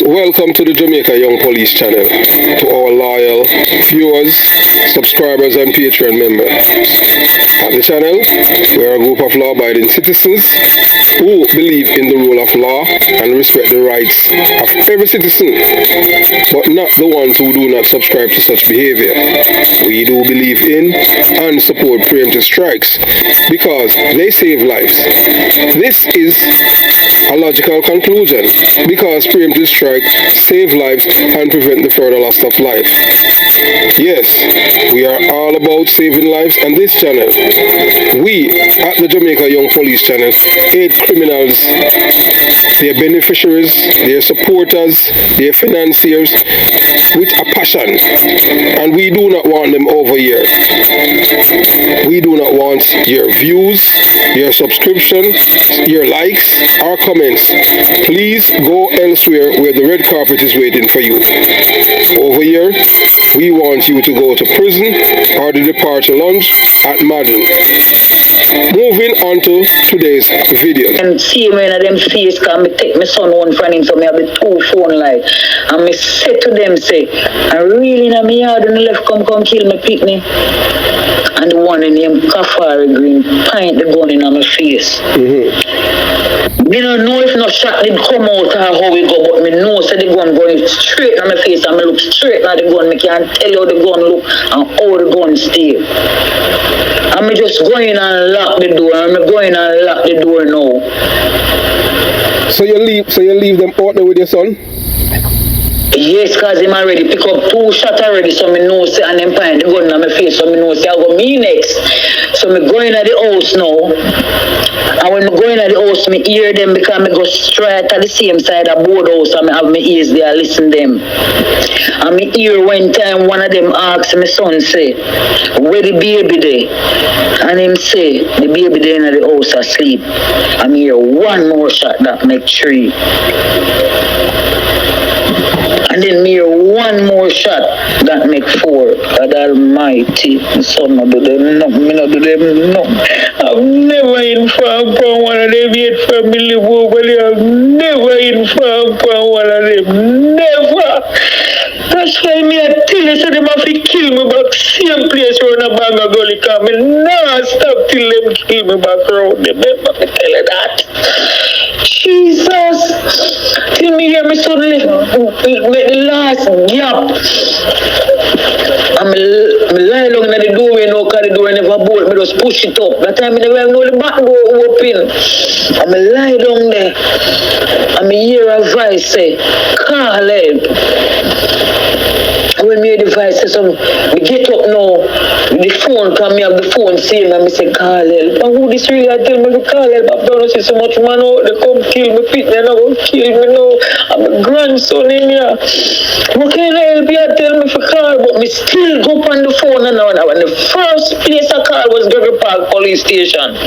Welcome to the Jamaica Young Police channel. To our loyal viewers, subscribers and Patreon members. At the channel, we are a group of law-abiding citizens who believe in the rule of law and respect the rights of every citizen, but not the ones who do not subscribe to such behavior. We do believe in and support preemptive strikes because they save lives. This is a logical conclusion because preemptive strike save lives and prevent the further loss of life. Yes, we are all about saving lives on this channel. We at the Jamaica Young Police channel aid criminals, their beneficiaries, their supporters, their financiers with a passion, and we do not want them over here. We do not want your views, your subscription, your likes, or comments. Please go elsewhere where the red carpet is waiting for you. Over here, we want you to go to prison or the departure lounge at Madden. Moving on to today's video. And see me in them face, because I take my son one from him, so I have the two phone light. And I say to them, say, I really in my yard on the left come kill my picnic. And the one in him Kafari Green pint the gun in my face. Me don't know if no shot did come out or how we go, but me know so the gun going straight on my face and me look straight at the gun. Me can't tell you how the gun look and how the gun stay. And me just go in and lock the door, and me go in and lock the door now. So you leave them out there with your son? Yes, because him already pick up 2 shots already, so me know say, and them point the gun on my face, so me know say I go me next. So me go in at the house now, and when me go in at the house, me hear them because me go straight at the same side of board house, and me have my ears there, listen them. And me hear one time one of them asks my son say, where the baby there? And him say, the baby there in the house asleep. And me hear one more shot that make 3. And then me hear one more shot that make 4. God Almighty, son, I do them nothing, me not do them nothing. I've never informed upon one of them yet from me live over there. I've never informed upon one of them. Never. That's why me I tell you, so them have to kill me back same place around a bag of gully, because me never stop till them kill me back around them. I tell you that. Jesus. Till me hear me suddenly make the last gap. And me lie down in the doorway now, because the door never bolt. Me just push it up. That time I never know the back door open. And me lie down there. And me hear a voice say, call help. When me hear the voice say something, me get up now with the phone, because me have the phone saying, and me say, call help. And who this really I tell me to call help? I've done see so much man out, they come kill me, Pete, they're not going to kill me now. I'm a grandson in here. What can I help you? Tell me for call, but me still go on the phone and now. And the first place I called was Gregory Park Police Station.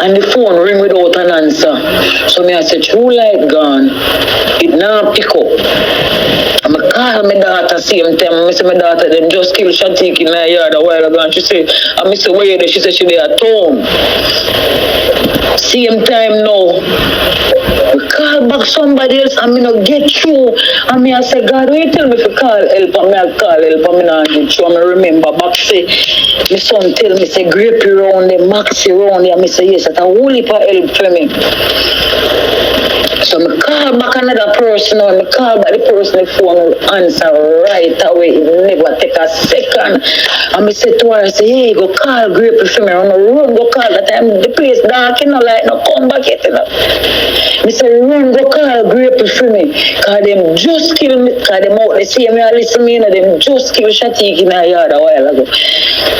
And the phone ring without an answer. So me I said, true light gone. It now pick up. I'm a call my daughter same time. I say my daughter them just kill Shatik in my yard a while ago. And she say, I miss the way there. She said she there at home. Same time now. We call back somebody else and me not get through. And me I say, God, will you tell me if you call help? And me I call help and me not get through. And me remember back say, my son tell me say, grape around there, maxi around there. And me say, yes, that's a whole heap of help for me. So I call back another person, and I call back the person, the phone will answer right away. It never take a second. And I said to her, I say, hey, go call Grape for me. And I run, go call that time. The place dark, you know, like, no come back yet, you know. I said, run, go call Grape for me. Because them just kill me, because them out, they see me, I listen me, you know, them just kill Shatik in her yard a while ago.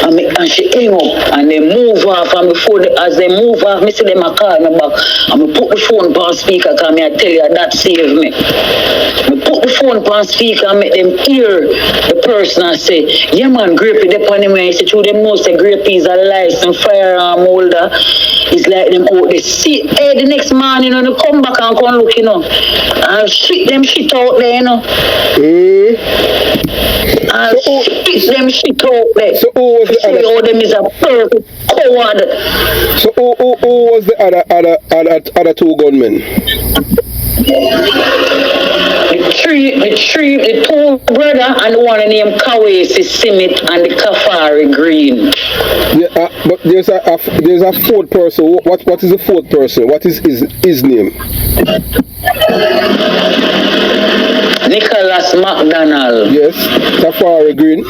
And she hang up, and they move off, and before as they move off, I see them a call me back, and I put the phone on speaker, because I tell you that saved me. I put the phone on speaker and make them hear the person and say, yeah man, Grape is upon him. I said, through them know say Grape is a licensed firearm holder. It's like them out. They see, hey, the next morning, you know, they come back and come look, you know. And shit them shit out there, you know. And shit them shit out there. So who was the other? All them is a perfect coward. So who was the other 2 gunmen? the two brother and the one named Kawesi Simit and the Kafari Green. Yeah, but there's a fourth person. What is the fourth person? What is his name? Nicholas McDonald. Yes, Kafari Green.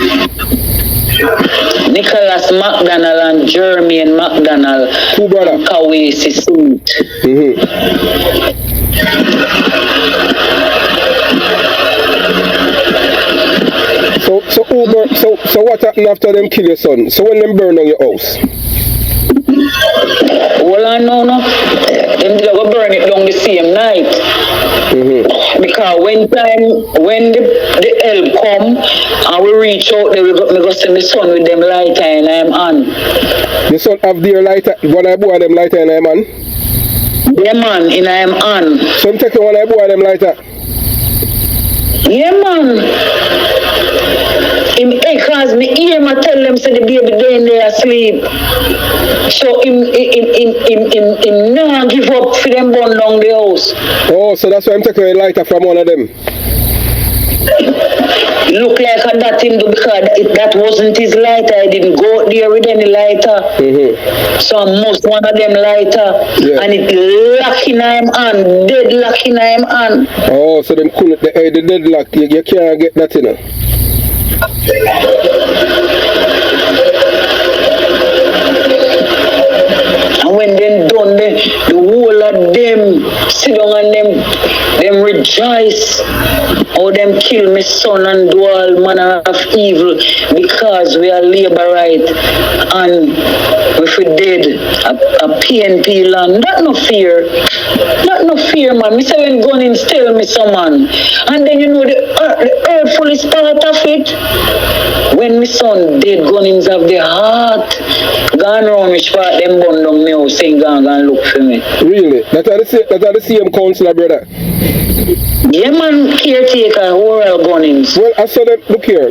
Nicholas McDonald and Jermaine McDonald. Two brother. Kawesi Simit. So what happened after them kill your son? So when them burn down your house? Well, I know no. Them did go burn it down the same night. Because when the help come and we reach out there, we go see my son with them lighter and I'm on. Your son have their lighter, one I boy them lighter and I'm on? Yeah man, and I'm on. So I'm taking one I boy them lighter? Yeah man. Because me hear me tell them say the baby then they asleep. So him not give up for them burn down the house. Oh, so that's why I'm taking a lighter from one of them. Look like that him do because that wasn't his lighter. I didn't go there with any lighter. So I must one of them lighter. Yeah. And it lock in him hand, dead lock in him hand. Oh, so them couldn't the deadlock, you can't get that in. And when they done the whole of them sit down and them rejoice. How them kill my son and do all manner of evil because we are labor right and if we dead a PNP land. That no fear. That no fear, man. Me say when gun in still me some man. And then you know the earthful is part of it. When my son dead, gunnings have the heart. Gone around which part them bun down me house saying go and look for me. Really? That are the same councillor, brother? Yeah man, caretaker, oral gunnings. Well, I saw them, look here.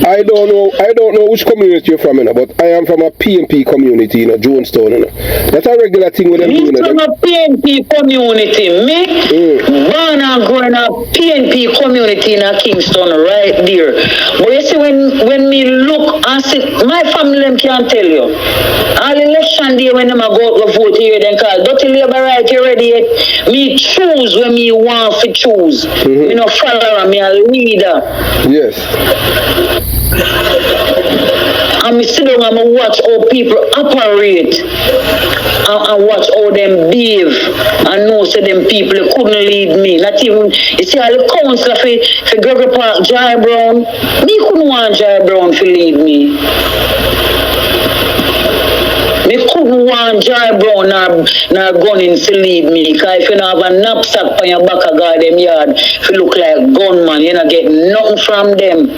I don't know which community you're from, but I am from a PNP community in Jonestown. That's a regular thing with them. Me from a PNP community. Me born and growing up PNP community in Kingston right there. But you see when me look and see, my family them can't tell you. All election day when them go vote here, then call dirty labor right you ready yet. Me choose when me want to choose. Me no follower, me a leader. Yes. And me sit down and me watch how people operate and watch how them behave and know say them people couldn't lead me. Not even, you see all the councillor for Gregory Park, Jai Brown, me couldn't want Jai Brown to lead me. Me couldn't want Jai Brown nor Gunnings to lead me because if you don't have a knapsack on your back of them yard, if you look like gunman, you don't get nothing from them.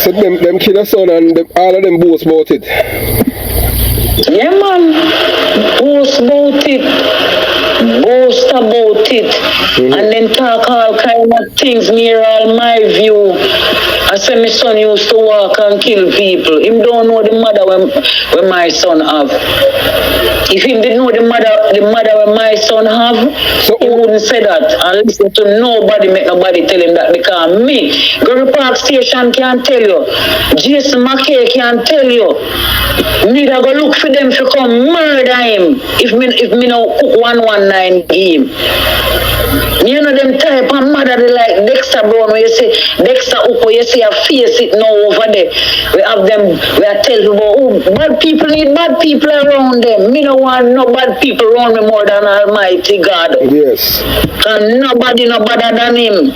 So them kill a son and all of them boast about it. Yeah man, boast about it. Boast about it. And then talk all kind of things near all my view. I say my son used to walk and kill people. Him don't know the mother when my son have. If he didn't know the mother when my son have, so he wouldn't say that and listen to nobody, make nobody tell him that because me, Gregory Park Station can't tell you. Jason McKay can't tell you. Me da go look for them to come murder him if me no cook 119 game. You know them type of mother they like Dexter Brown where you say Dexter Uko, you see a face it now over there. We have them, we are telling about bad people need bad people around them. Me no want no bad people around me more than Almighty God. Yes. And nobody no better than him.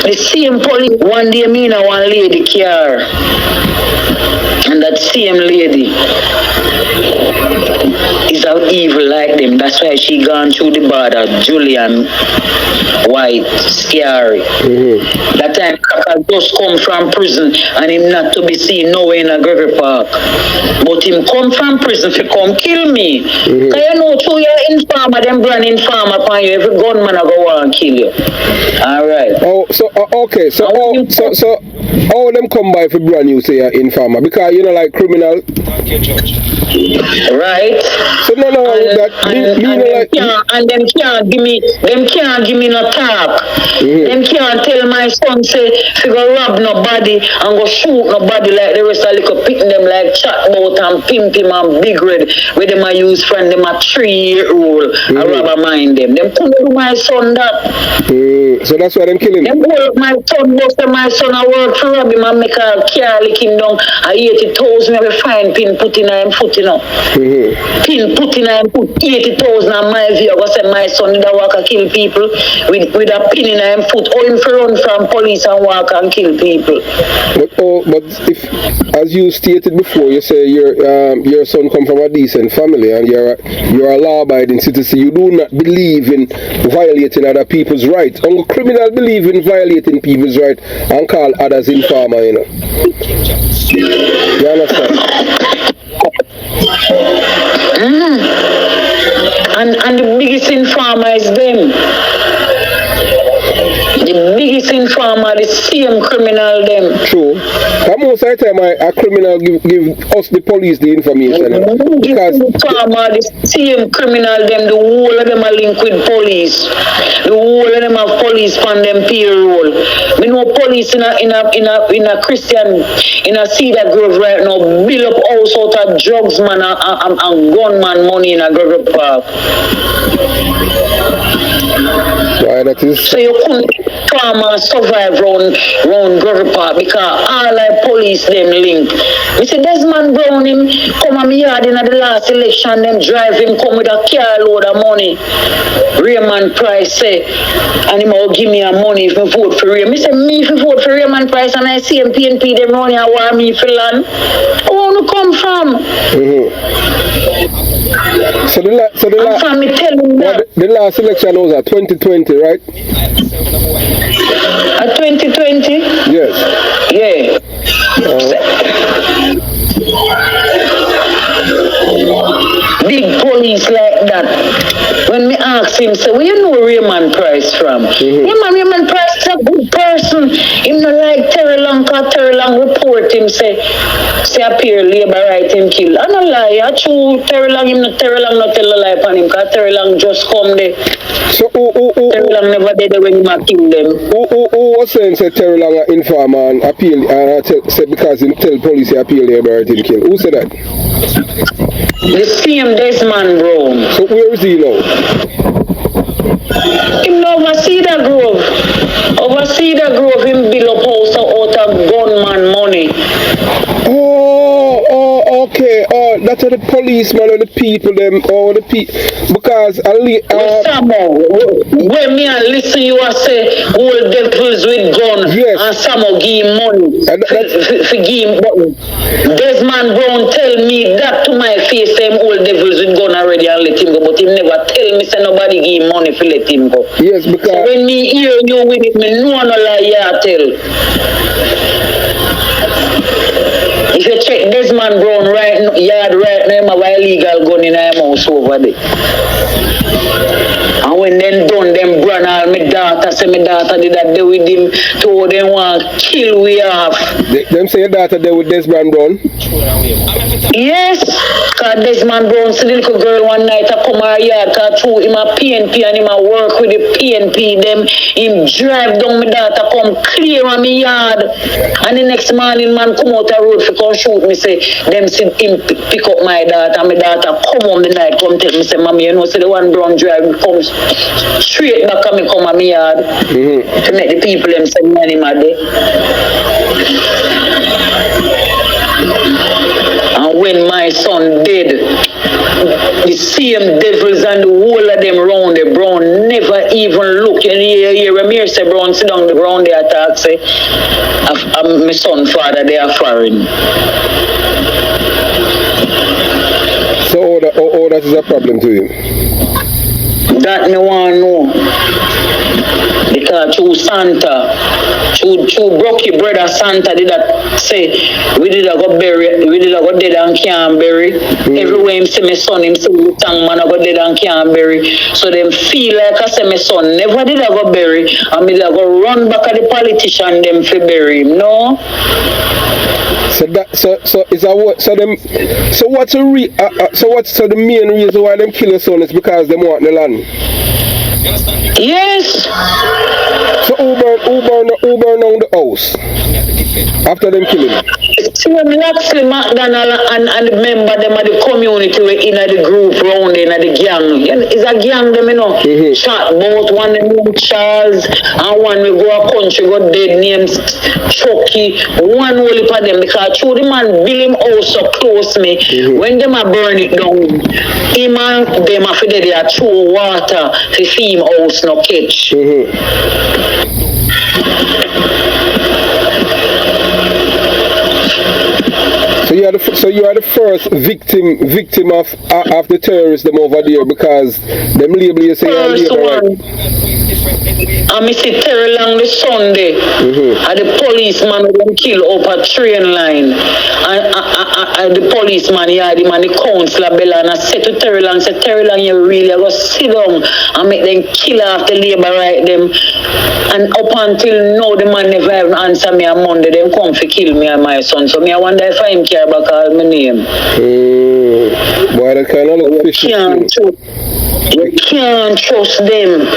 The same police, one day me and one lady car. And that same lady is are evil like them. That's why she gone through the border. Julian, white, scary. That time Kartel just come from prison and him not to be seen nowhere in a Gregory Park. But him come from prison to come kill me. Cause you know through your informer, them brand informer upon you, every gunman I go and kill you. Alright. Oh, so okay, so all them come by for brand new say informer because you know like criminal. Right. So no, and them can't give me no talk. Them can't tell my son say if you go rob nobody and go shoot nobody like the rest of little picking them like chatbot and pimp him and big red where them a use friend them a 3-year-old a robber mind them. Them couldn't do my son that. So that's why them killing him. Them work my son, most of my son I work for rob him and make a car lick him down. I 80,000 every fine pin put in him foot, you know. Pin put in him foot 80,000 on my view. I go say my son did a walk and kill people with a pin in him foot. Or him for run from police and walk and kill people. But if, as you stated before, you say your son come from a decent family and you're a law-abiding citizen, you do not believe in violating other people's rights. Only criminals believe in violating people's rights and call others informer, you know. You understand? And the biggest informer is them. The biggest informer, the same criminal them. True. But most of the time a criminal give us the police the information. Because the informer, the same criminal them, the whole of them are linked with police. The whole of them have police on them payroll. We know police in a Christian, in a Cedar Grove right now, build up all sort of drugs man and gunman money in a Gregory Park. Why that is? So you couldn't farmer survive round Gregory Park because all like police them link. We say Desmond Brown him come on me yard in the last election, them drive him come with a car load of money. Raymond Price say, and him will give me a money if I vote for Raymond. Me say me if I vote for Raymond Price and I see him PNP them running and war me for land. Who wanna come from? So the last election was at 2020, right? At 2020? Yes. Yeah. Big police like that. When me ask him, say, where you know Raymond Price from? Raymond Price is a good person. Him not like Terry Long, cause Terry Long report him, say appear labor right him kill. I don't lie, I true Terry Long not tell a lie upon him, cause Terry Long just come there. So Terry Long never did it when he might kill them. Who was saying say Terry Long informer and appeal say because him tell police he appeal labor right him kill? Who said that? The same Desmond Brown. So where is he now? Him over Cedar Grove. Over Cedar Grove, him build up house out of gunman money. Okay. That's the policeman or the people them or the people because when me and listen you are say old devils with gun and some give him money for give him Desmond Brown tell me that to my face them old devils with gun already and let him go but him never tell me say nobody give him money for let him go. Yes, because so when me hear you with it me no lie you tell. If you check Desmond Brown yard right now, him have an illegal gun in his house over there. And when them done, them brand all my daughter, say my daughter did that day with him, told them want kill we off. Them say your daughter there with Desmond Brown? Yes, because Desmond Brown see the little girl one night I come her yard, because through him a PNP and him a work with the PNP, them him drive down my daughter, come clear on my yard. And the next morning man come out the road for come shoot me, say, them see him pick up my daughter, and my daughter come home the night, come tell me, say, mommy, you know, say the one Brown drive comes straight back and me come on my yard to make the people them say money my day. And when my son dead, the same devils and the whole of them round the Brown never even look. And here Ramir say Brown sit down the ground there attack say my son father they are foreign. So how that is a problem to him? That me want know. Because through Santa, through Brocky brother Santa did that say we did a go bury, we did a go dead and can't bury. Everywhere him see my son, him say we thank man I go dead and can't bury. So them feel like I say my son never did a go bury, and me did a go run back at the politician them for bury him. No. So that so is that what so them so what's the the main reason why them kill your son is because they want the land? Yes. So who burn down the house after them killing him? Actually, McDonald and the member them of the community were in the group round in the gang. It's a gang them, you know. Chat both one named Charles and one we go a country got dead named Chucky. One only for them because through the man build him house so close me. When them a burn it down, him and them a for they a throw water to feed him house no catch. So you are the first victim of the terrorists them over there because them label you say first one. I see Terry Long the Sunday. And the policeman who kill up a train line. And the policeman had him and the councillor Bella and I said to Terry Long, you really go sit down and make them kill off the labor right them. And up until now the man never even answer me on Monday, them come to kill me and my son. So me I wonder if I care about all my name. Boy, that kind of look fishy. You can't trust them.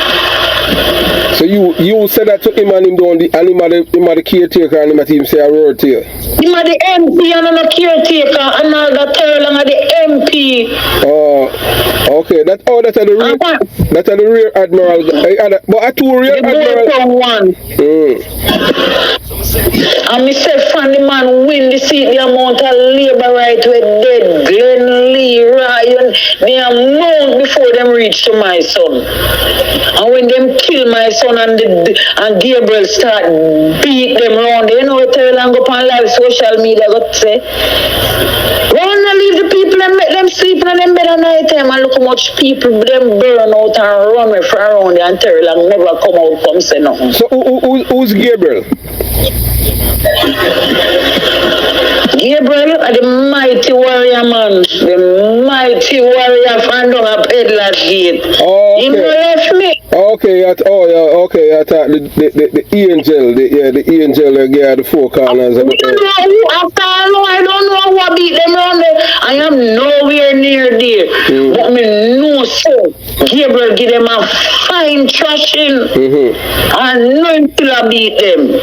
So you said that to him and him don't and him are the caretaker and him at him say a word to you? Him are the MP and I'm a caretaker and all that Terrell and the MP. Oh, okay. That's the rear admiral. But I two rear admiral. One. And me say from the man win the seat the amount of labor right with dead Glenn Lee, Ryan, the amount before them reach to my son. And when them kill my son and Gabriel start beat them round, you know what Terrell and go up on live social media got to say? Run and leave the people and make them sleep in them bed at night time and look how much people them burn out and run me from around there and Terrell and never come out come say nothing. So who's Gabriel? Gabriel are the mighty warrior man, the mighty warrior from down a peddler's gate. Oh, okay. He left me. Okay, I thought the angel, the angel the four corners. I don't know what beat them around there. I am nowhere near there. But me know so. Gabriel give them a fine thrashing. And no until I beat them.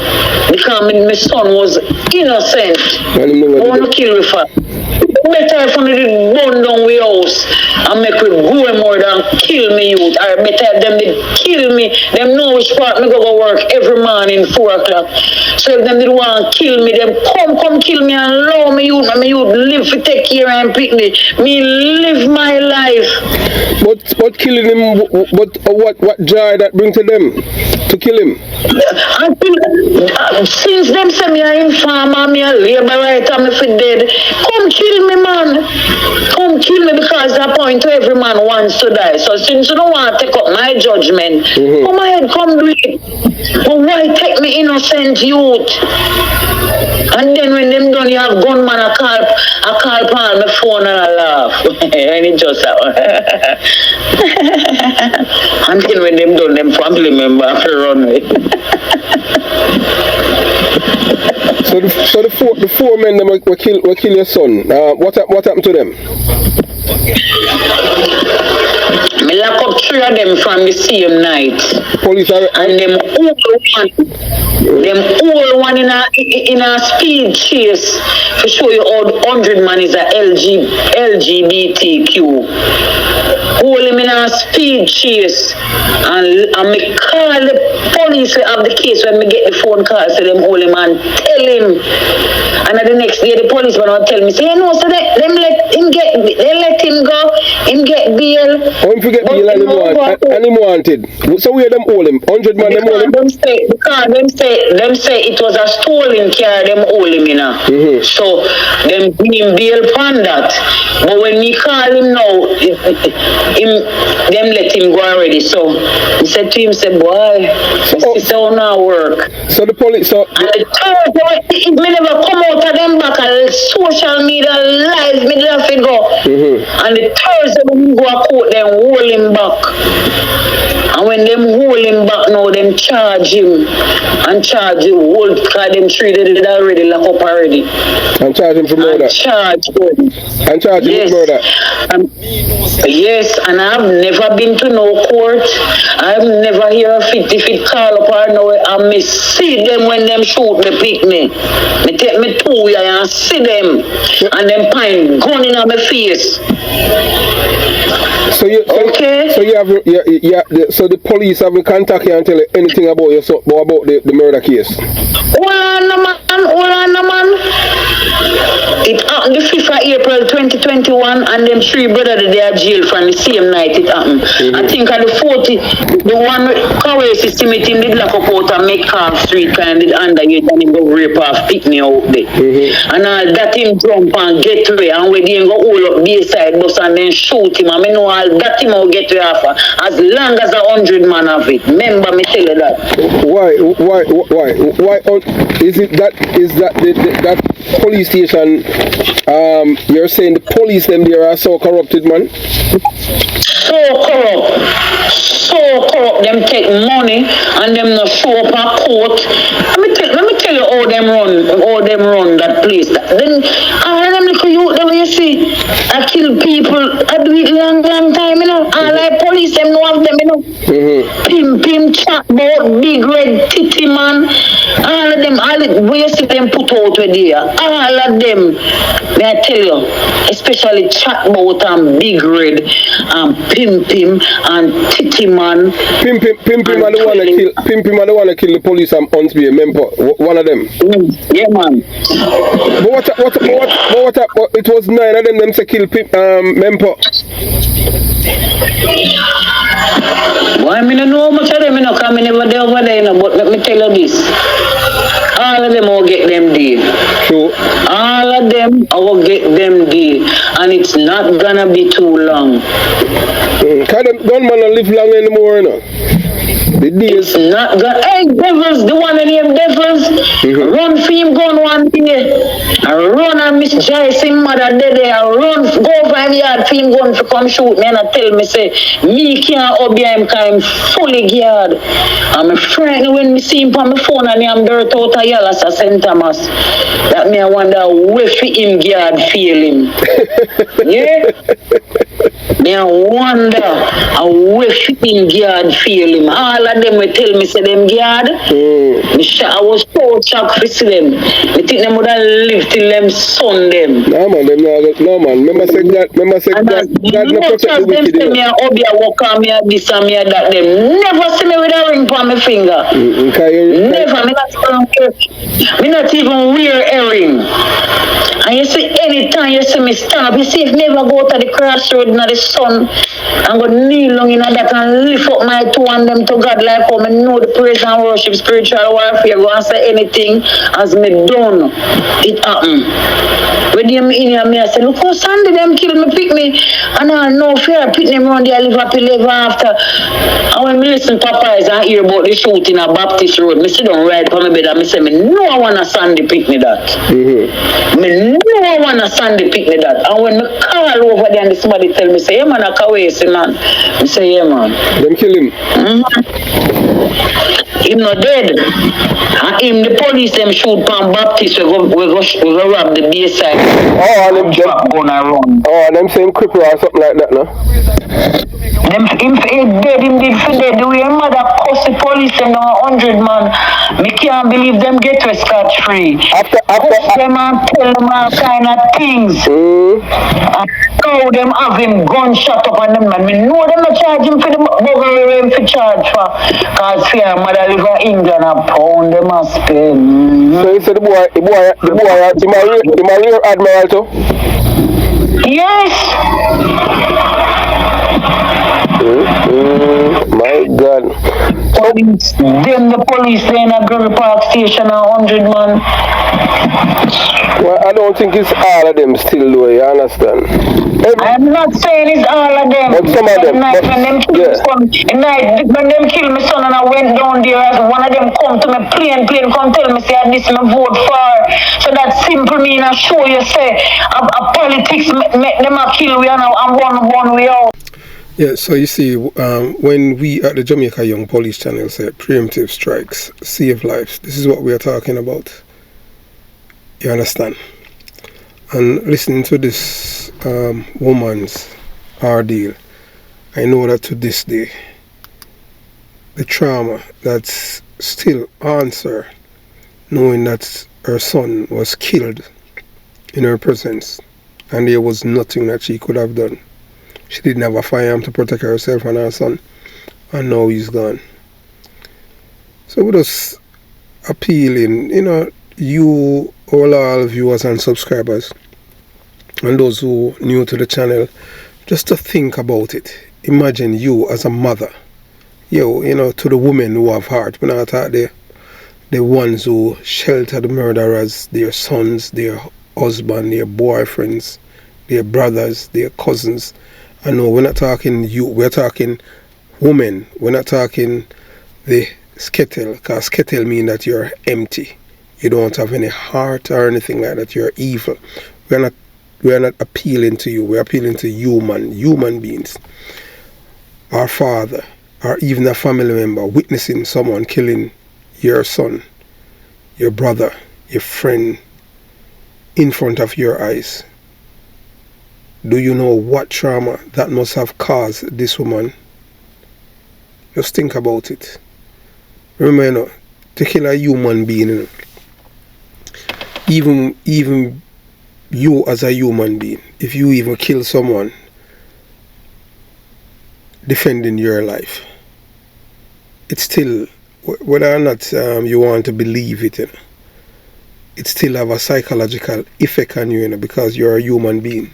Because my son was innocent. I want to kill me for. Better if I did burn down we house and make we go more than kill me youth. Or better them did kill me. Them know which part me go work every morning 4 o'clock. So if them did want to kill me, them come kill me and allow me youth. And me youth live to take care and pick me. Me live my life. But killing him, what joy that bring to them to kill him? Since them say me a informer, me a labor right and me for dead, come kill me man. Come kill me because that point to every man wants to die. So since you don't want to take up my judgment, come ahead, come do it. But why take me innocent youth? And then when them done, you have gunman, I call Paul my phone and I laugh. And it just that. And then when them done, them family member have to run away. So the four men them will kill your son. What happened to them? Me lock up 3 of them from the same night. Police are and them all one in a speed chase to show you how 100 man is a LGBTQ. Hold him in a speed chase and me call the police of the case when me get the phone call so them hold him and tell him. And the next day the policeman will tell me, say, you know, so they let him go. He him get bail. How him forget bail and him wanted. So where them hold him? 100 man them hold him? Them say it was a stolen car them hold him in. So them give him bail upon that. But when me call him now, them let him go already. So he said to him, say, boy, this is how now work. So the police, so... And the Thursday, it may never come out of them back and social media live, me have to go. And the Thursday when we go to court, them hold him back. And when them hold him back now, them charge him. And charge him, hold, because them treated it already, lock up already. And charge him for murder? And charge him. And charge him for murder? Yes, and I've never been to no court. I've never heard if it call up or no, and me see them when them shoot me, pick me. Me take me two and see them. And them pine gun in my face. So you okay? So you have so the police haven't contacted you and tell you anything about your about the murder case? Hold on, man. It happened the 5th of April 2021 and them three brothers they are jailed from the same night it happened. I think at the 40, the one Kawai system it him did lock up out and make half street kind of under it and him go rape off, pick me out there. And all that him jump and get away and when he go hold up Bayside bus and then shoot him. I mean all that him will get away off as long as 100 man of it. Remember me tell you that. Why is that police station you're saying the police them there are so corrupted, man? So corrupt, them take money and them not show up at court. Let me tell you how them run that place. Then them little youth that you see, I kill people, I do it long time, you know. All like police them know of them, you know. Pim, chat boat, big red titty man. All of them, where you see them put out with there. All of them, may I tell you, especially chat boat and big red and Pim and titty man. Pim are the one to kill the police and Huntsby, remember? One of them. Yeah, man. But what it was 9 of them say kill Mempo. Why I don't know much of them, because I never there over there, but let me tell you this. All of them will get them deal. Sure. All of them will get them deal. And it's not gonna be too long. Can't gunman live long anymore, you know? The days. It's not gonna. Hey, Devils, the one named Devils, run for him gun one day. I run and Miss Joyce, him mother dead there. I run, go 5 yards for him gun for come shoot me and I tell me, say, me can't obey him because I'm fully geared. I'm frightened when me see him on my phone and I'm dirt out of Yalas at St. Thomas. That me I wonder where for him geared feel him. Yeah? Me I wonder where for him geared feel him. All of them will tell me, say them geared. I was so shocked to see them. I think them would have lived till them son them. No man, remember say God no protect the wicked. Them say me a hobby a walk on me a this and me a that. Them never see me with a ring on my finger. Never. Me not even wear a ring. And you see anytime you see me stand up, you see if me ever go to the crossroad in the sun and go kneel long in that and lift up my two and them to God like how me know the praise and worship spiritual warfare. Go and say anything as me done. It happen. When them in here, me I say, look how Sunday them kill me, pick me. And I know fear, pick them around there, live happy, live after. And when me listen to Popeyes and hear about the shooting at Baptist Road, me sit down right on my bed and me say, me know I want a Sunday pick me that. Me know I want a Sunday pick me that. And when me call over there and somebody tell me, say, yeah man, I can't wait, say man. Me say, yeah man. Them kill him. Him not dead. And him, the police, them shoot Pan Baptist, we go rob the Bayside. Them same cripple or something like that, no? Him dead, him did for dead. The way your mother cuss the police and 100 man. Me can't believe them get to scotch free. After them and tell them all kind of things. And now them have him gunshot up on them man. Me know them not charge him for the burglary him for charge for. Cause fear mother live in England and pound them a spend. So you say the boy, he my rear admiral too? Yes. My God. Police, the police there in a Grove Park station, 100 man. Well, I don't think it's all of them still though, you understand? I'm not saying it's all of them. But some of them. When them kill me son, when them kill me son and I went down there, as one of them come to me plain come tell me say this me vote for. So that simple mean I show you say a politics make them a kill we and one way out. Yeah, so you see, when we at the Jamaica Young Police channel say preemptive strikes save lives, this is what we are talking about. You understand? And listening to this woman's ordeal, I know that to this day, the trauma that's still haunts her, knowing that her son was killed in her presence, and there was nothing that she could have done. She didn't have a firearm to protect herself and her son, and now he's gone. So we're just appealing, you, all our viewers and subscribers, and those who are new to the channel, just to think about it. Imagine you as a mother, to the women who have heart. We're not out there, the ones who shelter the murderers, their sons, their husband, their boyfriends, their brothers, their cousins. I know we're not talking you, we're talking women. We're not talking the skettle, because skettle means that you're empty. You don't have any heart or anything like that. You're evil. We're not appealing to you. We're appealing to human beings. Our father, or even a family member witnessing someone killing your son, your brother, your friend in front of your eyes. Do you know what trauma that must have caused this woman? Just think about it. Remember, to kill a human being, even you as a human being, if you even kill someone defending your life, it's still, whether or not you want to believe it, it still have a psychological effect on you, because you're a human being.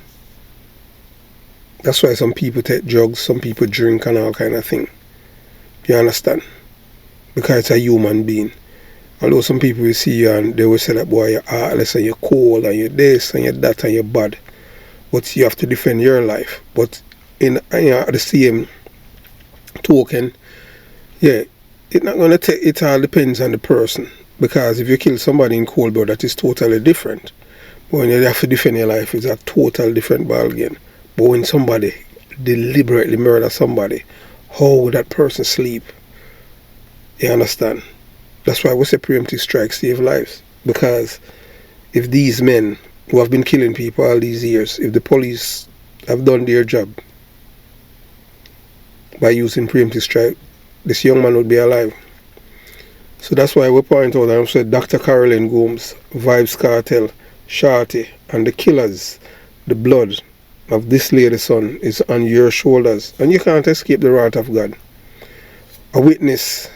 That's why some people take drugs, some people drink and all kind of thing. You understand? Because it's a human being. Although some people will see you and they will say that, boy, you're heartless and you're cold and you're this and you're that and you're bad. But you have to defend your life. But at the same token, yeah, it's not gonna take, it all depends on the person. Because if you kill somebody in cold blood, that is totally different. But when you have to defend your life, it's a total different ballgame. But when somebody deliberately murders somebody, how would that person sleep? You understand? That's why we say preemptive strikes save lives. Because if these men who have been killing people all these years, if the police have done their job by using preemptive strike, this young man would be alive. So that's why we point out and say Dr. Kartel Gomes, Vybz Kartel, Shorty, and the killers, the blood of this lady's son is on your shoulders, and you can't escape the wrath of God. A witness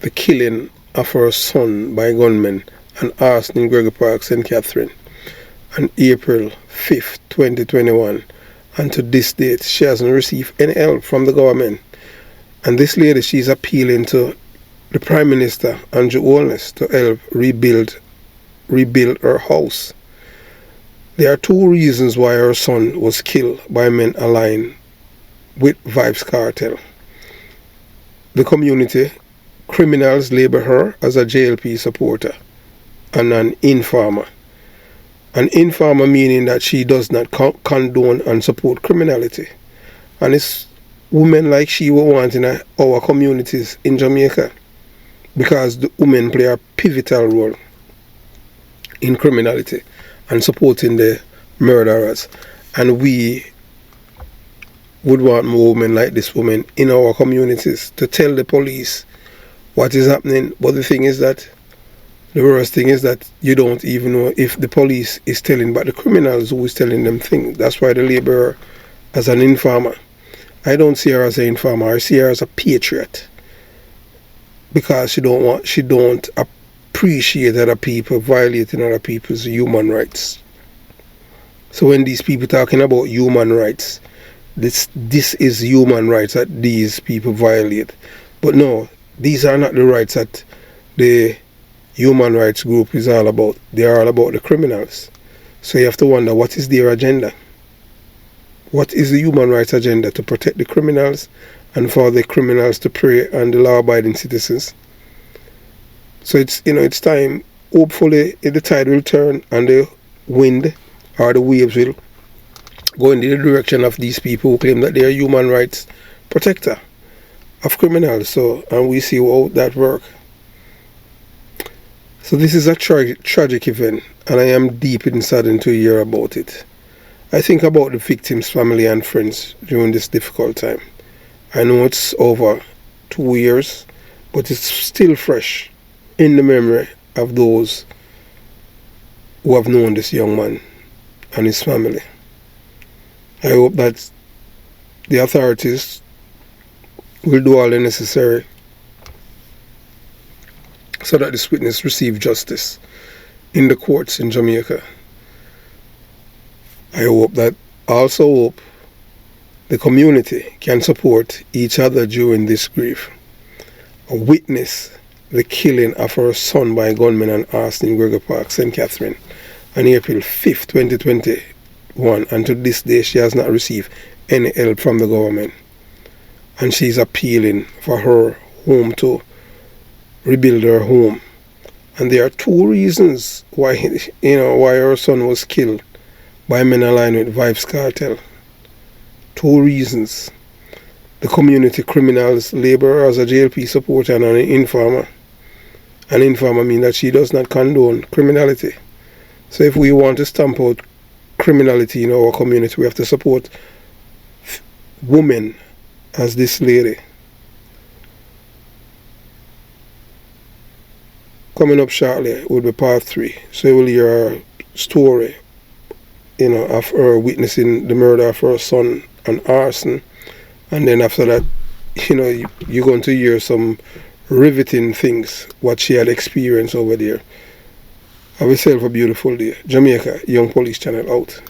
the killing of her son by gunmen and arson in Gregory Park, St. Catherine on April 5th, 2021, and to this date she hasn't received any help from the government. And this lady, she's appealing to the Prime Minister Andrew Holness to help rebuild her house. There are two reasons why her son was killed by men aligned with Vybz Kartel. The community, criminals label her as a JLP supporter and an informer. An informer meaning that she does not condone and support criminality. And it's women like she we want in our communities in Jamaica, because the women play a pivotal role in criminality and supporting the murderers. And we would want more women like this woman in our communities to tell the police what is happening. But the thing is that, the worst thing is that you don't even know if the police is telling, but the criminals who is telling them things. That's why they label her as an informer. I don't see her as an informer, I see her as a patriot. Because she don't appreciate other people violating other people's human rights. So when these people talking about human rights, this is human rights that these people violate. But no, these are not the rights that the human rights group is all about. They are all about the criminals. So you have to wonder, what is their agenda? What is the human rights agenda? To protect the criminals and for the criminals to prey on the law-abiding citizens. So it's time. Hopefully the tide will turn and the wind or the waves will go in the direction of these people who claim that they are human rights protector of criminals. So, and we see how that work. So this is a tragic event, and I am deep saddened to hear about it. I think about the victims' family and friends during this difficult time. I know it's over 2 years, but it's still fresh in the memory of those who have known this young man and his family. I hope that the authorities will do all the necessary so that this witness receive justice in the courts in Jamaica. I hope that the community can support each other during this grief. Witness the killing of her son by gunmen and arson in Gregory Park, St. Catherine, on April 5th, 2021, and to this day she has not received any help from the government. And she's appealing for her home to rebuild her home. And there are 2 reasons why her son was killed by men aligned with Vybz Kartel. 2 reasons. The community criminals label her as a JLP supporter and an informer. An informer means that she does not condone criminality. So if we want to stamp out criminality in our community, we have to support women as this lady. Coming up shortly will be part 3. So you will hear her story, of her witnessing the murder of her son and arson. And then after that, you're going to hear some riveting things, what she had experienced over there. Have yourself a beautiful day. Jamaica Young Police Channel out.